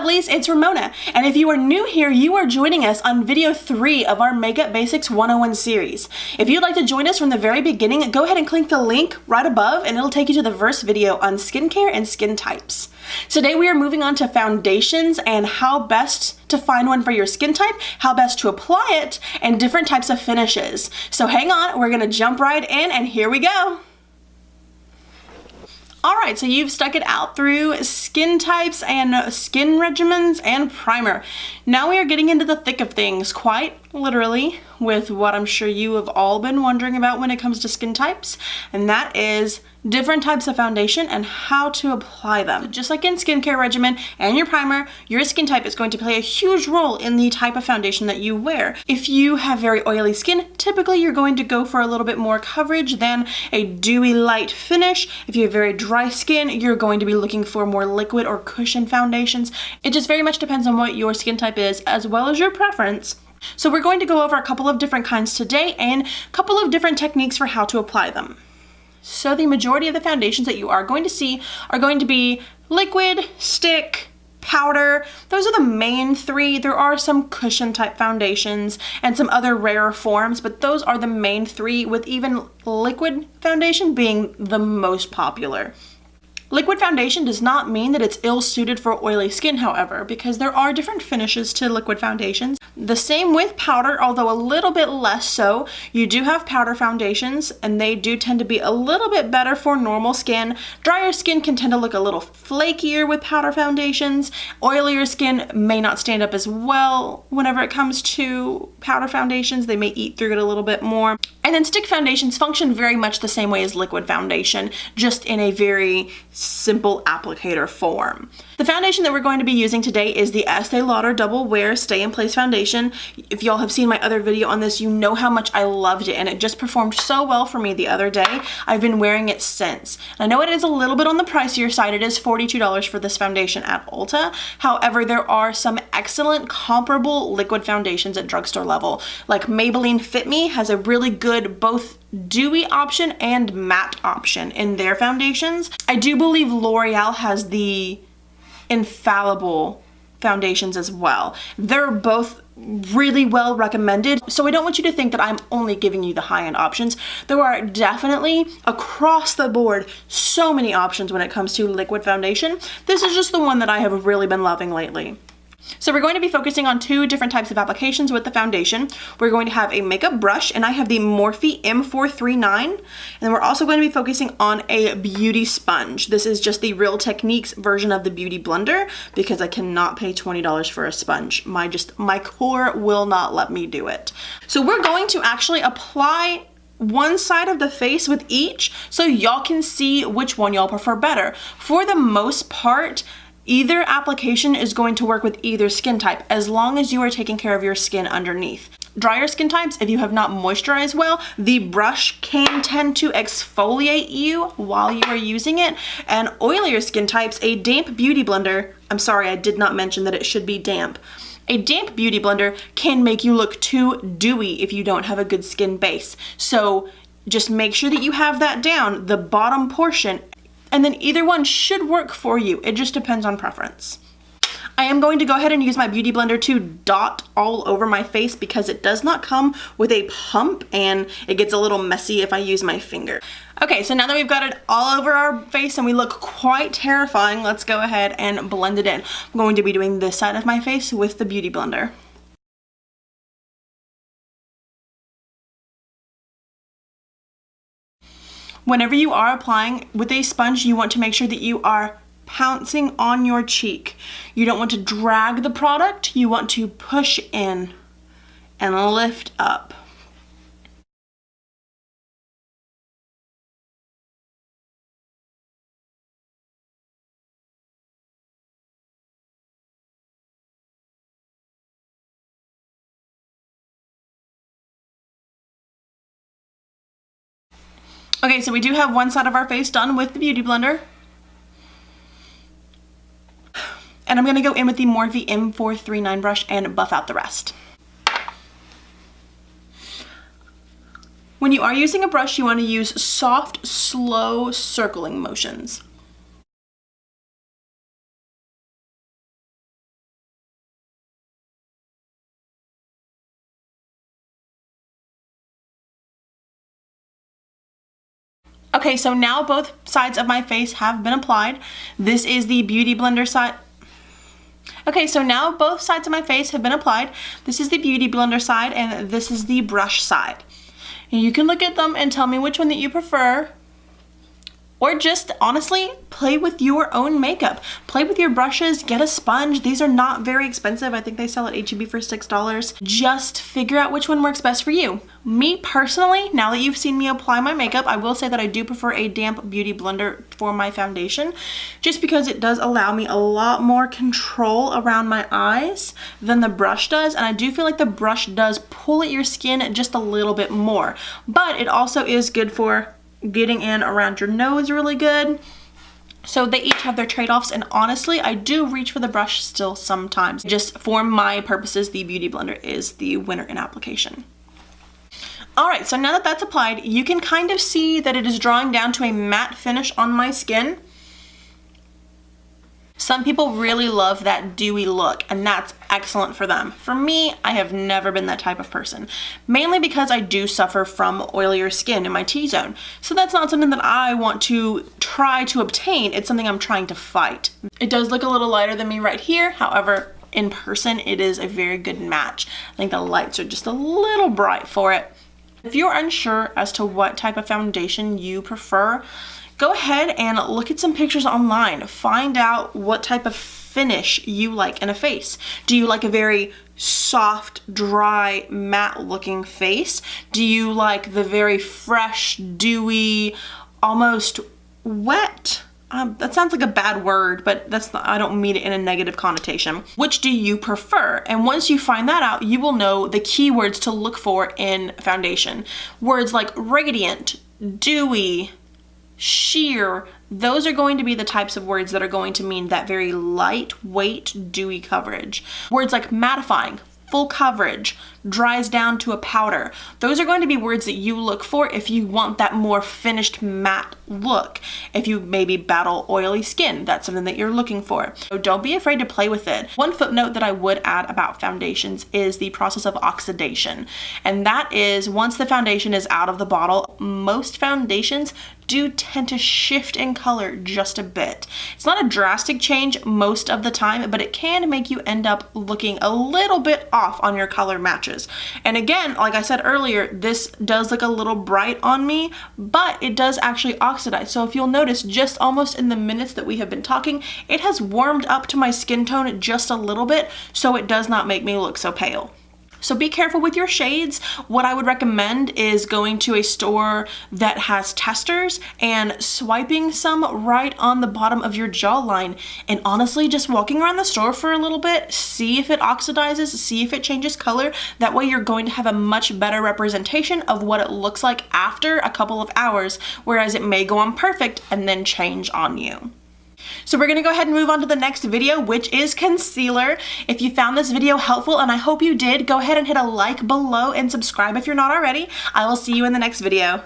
lovelies, it's Ramona, and if you are new here, you are joining us on video 3 of our Makeup Basics 101 series. If you'd like to join us from the very beginning, go ahead and click the link right above and it'll take you to the first video on skincare and skin types. Today we are moving on to foundations and how best to find one for your skin type, how best to apply it, and different types of finishes. So hang on, we're gonna jump right in and here we go. Alright, so you've stuck it out through skin types and skin regimens and primer. Now we are getting into the thick of things, quite literally, with what I'm sure you have all been wondering about when it comes to skin types, and that is different types of foundation and how to apply them. So just like in skincare regimen and your primer, your skin type is going to play a huge role in the type of foundation that you wear. If you have very oily skin, typically you're going to go for a little bit more coverage than a dewy light finish. If you have very dry skin, you're going to be looking for more liquid or cushion foundations. It just very much depends on what your skin type is as well as your preference. So we're going to go over a couple of different kinds today and a couple of different techniques for how to apply them. So the majority of the foundations that you are going to see are going to be liquid, stick, powder. Those are the main three. There are some cushion type foundations and some other rarer forms, but those are the main three, with even liquid foundation being the most popular. Liquid foundation does not mean that it's ill-suited for oily skin, however, because there are different finishes to liquid foundations. The same with powder, although a little bit less so. You do have powder foundations, and they do tend to be a little bit better for normal skin. Drier skin can tend to look a little flakier with powder foundations. Oilier skin may not stand up as well whenever it comes to powder foundations. They may eat through it a little bit more. And then stick foundations function very much the same way as liquid foundation, just in a very simple applicator form. The foundation that we're going to be using today is the Estee Lauder Double Wear Stay in Place Foundation. If y'all have seen my other video on this, you know how much I loved it, and it just performed so well for me the other day. I've been wearing it since. I know it is a little bit on the pricier side. It is $42 for this foundation at Ulta. However, there are some excellent comparable liquid foundations at drugstore level. Like Maybelline Fit Me has a really good both dewy option and matte option in their foundations. I do believe L'Oreal has the infallible foundations as well. They're both really well recommended, so I don't want you to think that I'm only giving you the high-end options. There are definitely across the board so many options when it comes to liquid foundation. This is just the one that I have really been loving lately. So we're going to be focusing on two different types of applications with the foundation. We're going to have a makeup brush, and I have the Morphe M439. And then we're also going to be focusing on a beauty sponge. This is just the Real Techniques version of the beauty blender because I cannot pay $20 for a sponge. My core will not let me do it. So we're going to actually apply one side of the face with each so y'all can see which one y'all prefer better. For the most part, either application is going to work with either skin type as long as you are taking care of your skin underneath. Drier skin types, if you have not moisturized well, the brush can tend to exfoliate you while you are using it. And oilier skin types, a damp beauty blender, I'm sorry, I did not mention that it should be damp. A damp beauty blender can make you look too dewy if you don't have a good skin base. So just make sure that you have that down, the bottom portion, and then either one should work for you. It just depends on preference. I am going to go ahead and use my beauty blender to dot all over my face because it does not come with a pump and it gets a little messy if I use my finger. Okay, so now that we've got it all over our face and we look quite terrifying, let's go ahead and blend it in. I'm going to be doing this side of my face with the beauty blender. Whenever you are applying with a sponge, you want to make sure that you are pouncing on your cheek. You don't want to drag the product, you want to push in and lift up. Okay, so we do have one side of our face done with the beauty blender. And I'm gonna go in with the Morphe M439 brush and buff out the rest. When you are using a brush, you want to use soft, slow circling motions. Okay, so now both sides of my face have been applied. This is the Beauty Blender side. Okay, so now both sides of my face have been applied. This is the Beauty Blender side and this is the brush side. And you can look at them and tell me which one that you prefer. Or just honestly play with your own makeup. Play with your brushes, get a sponge. These are not very expensive. I think they sell at H-E-B for $6. Just figure out which one works best for you. Me personally, now that you've seen me apply my makeup, I will say that I do prefer a damp Beauty Blender for my foundation, just because it does allow me a lot more control around my eyes than the brush does. And I do feel like the brush does pull at your skin just a little bit more, but it also is good for getting in around your nose really good. So they each have their trade-offs, and honestly I do reach for the brush still sometimes. Just for my purposes, the Beauty Blender is the winner in application. Alright, so now that that's applied, you can kind of see that it is drawing down to a matte finish on my skin. Some people really love that dewy look, and that's excellent for them. For me, I have never been that type of person, mainly because I do suffer from oilier skin in my T-zone. So that's not something that I want to try to obtain, it's something I'm trying to fight. It does look a little lighter than me right here, however, in person it is a very good match. I think the lights are just a little bright for it. If you're unsure as to what type of foundation you prefer, go ahead and look at some pictures online. Find out what type of finish you like in a face. Do you like a very soft, dry, matte looking face? Do you like the very fresh, dewy, almost wet? That sounds like a bad word, but that's not, I don't mean it in a negative connotation. Which do you prefer? And once you find that out, you will know the keywords to look for in foundation. Words like radiant, dewy, sheer, those are going to be the types of words that are going to mean that very lightweight, dewy coverage. Words like mattifying, full coverage, dries down to a powder. Those are going to be words that you look for if you want that more finished matte look. If you maybe battle oily skin, that's something that you're looking for. So don't be afraid to play with it. One footnote that I would add about foundations is the process of oxidation. And that is once the foundation is out of the bottle, most foundations do tend to shift in color just a bit. It's not a drastic change most of the time, but it can make you end up looking a little bit off on your color matches. And again, like I said earlier, this does look a little bright on me, but it does actually oxidize. So if you'll notice, just almost in the minutes that we have been talking, it has warmed up to my skin tone just a little bit, so it does not make me look so pale. So be careful with your shades. What I would recommend is going to a store that has testers and swiping some right on the bottom of your jawline, and honestly just walking around the store for a little bit, see if it oxidizes, see if it changes color. That way you're going to have a much better representation of what it looks like after a couple of hours, whereas it may go on perfect and then change on you. So we're gonna go ahead and move on to the next video, which is concealer. If you found this video helpful, and I hope you did, go ahead and hit a like below and subscribe if you're not already. I will see you in the next video.